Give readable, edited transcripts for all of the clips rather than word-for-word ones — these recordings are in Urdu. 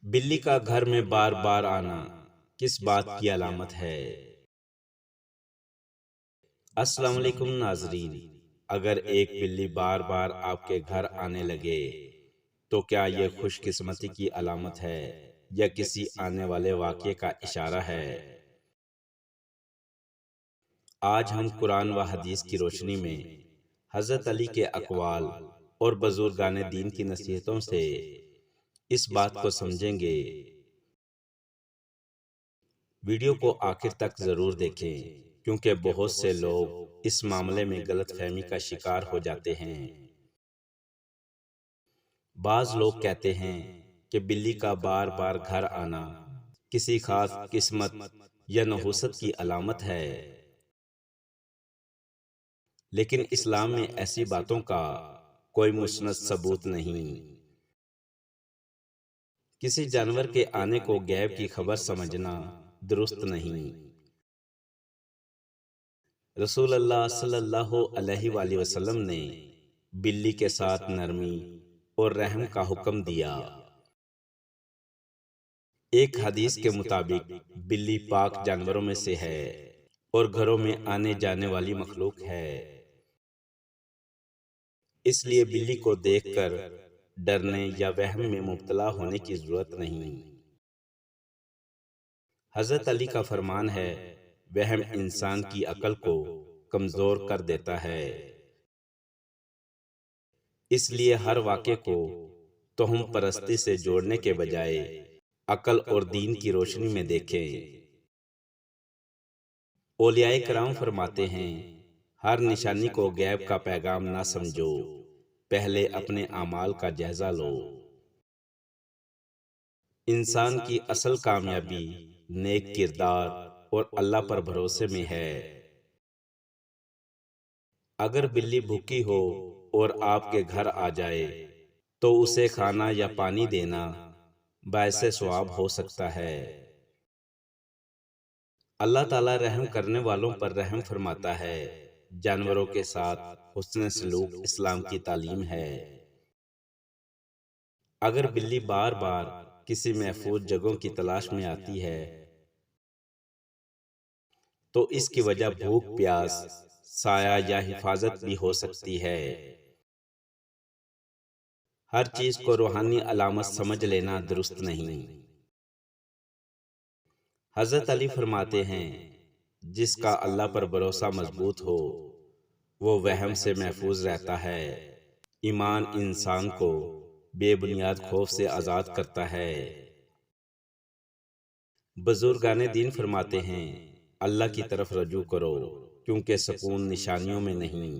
بلی کا گھر میں بار بار آنا کس بات کی علامت ہے؟ السلام علیکم ناظرین، اگر ایک بلی بار بار آپ کے گھر آنے لگے تو کیا یہ خوش قسمتی کی علامت ہے یا کسی آنے والے واقعے کا اشارہ ہے؟ آج ہم قرآن و حدیث کی روشنی میں حضرت علی کے اقوال اور بزرگان دین کی نصیحتوں سے اس بات کو سمجھیں گے۔ ویڈیو کو آخر تک ضرور دیکھیں کیونکہ بہت سے لوگ اس معاملے میں غلط فہمی کا شکار ہو جاتے ہیں۔ بعض لوگ کہتے ہیں کہ بلی کا بار بار گھر آنا کسی خاص قسمت یا نحوست کی علامت ہے، لیکن اسلام میں ایسی باتوں کا کوئی مسند ثبوت نہیں۔ کسی جانور کے آنے کو غیب کی خبر سمجھنا درست نہیں۔ رسول اللہ صلی اللہ علیہ وآلہ وسلم نے بلی کے ساتھ نرمی اور رحم کا حکم دیا۔ ایک حدیث کے مطابق بلی پاک جانوروں میں سے ہے اور گھروں میں آنے جانے والی مخلوق ہے، اس لیے بلی کو دیکھ کر ڈرنے یا وہم میں مبتلا ہونے کی ضرورت نہیں۔ حضرت علی کا فرمان ہے، وہم انسان کی عقل کو کمزور کر دیتا ہے، اس لیے ہر واقعے کو توہم پرستی سے جوڑنے کے بجائے عقل اور دین کی روشنی میں دیکھیں۔ اولیاء کرام فرماتے ہیں، ہر نشانی کو غیب کا پیغام نہ سمجھو، پہلے اپنے اعمال کا جائزہ لو۔ انسان کی اصل کامیابی نیک کردار اور اللہ پر بھروسے میں ہے۔ اگر بلی بھوکی ہو اور آپ کے گھر آ جائے تو اسے کھانا یا پانی دینا باعث ثواب ہو سکتا ہے۔ اللہ تعالیٰ رحم کرنے والوں پر رحم فرماتا ہے۔ جانوروں کے ساتھ حسن سلوک اسلام کی تعلیم ہے۔ اگر بلی بار بار کسی محفوظ جگہوں کی تلاش میں آتی ہے تو اس کی وجہ بھوک، پیاس، سایہ یا حفاظت بھی ہو سکتی ہے۔ ہر چیز کو روحانی علامت سمجھ لینا درست نہیں۔ حضرت علی فرماتے ہیں، جس کا اللہ پر بھروسہ مضبوط ہو وہ وہم سے محفوظ رہتا ہے۔ ایمان انسان کو بے بنیاد خوف سے آزاد کرتا ہے۔ بزرگان دین فرماتے ہیں، اللہ کی طرف رجوع کرو کیونکہ سکون نشانیوں میں نہیں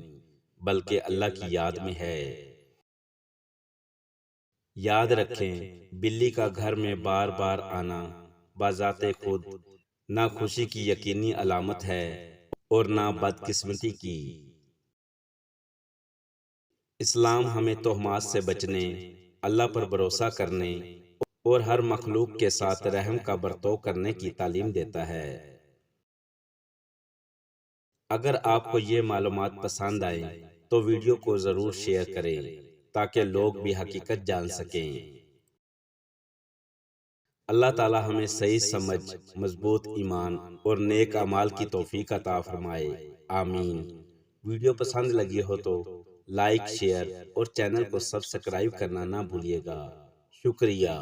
بلکہ اللہ کی یاد میں ہے۔ یاد رکھیں، بلی کا گھر میں بار بار آنا بذات خود نہ خوشی کی یقینی علامت ہے اور نہ بدقسمتی کی۔ اسلام ہمیں تہمات سے بچنے، اللہ پر بھروسہ کرنے اور ہر مخلوق کے ساتھ رحم کا برتاؤ کرنے کی تعلیم دیتا ہے۔ اگر آپ کو یہ معلومات پسند آئیں تو ویڈیو کو ضرور شیئر کریں تاکہ لوگ بھی حقیقت جان سکیں۔ اللہ تعالی ہمیں صحیح سمجھ، مضبوط ایمان اور نیک اعمال کی توفیق عطا فرمائے، آمین۔ ویڈیو پسند لگی ہو تو لائک، شیئر اور چینل کو سبسکرائب کرنا نہ بھولیے گا۔ شکریہ۔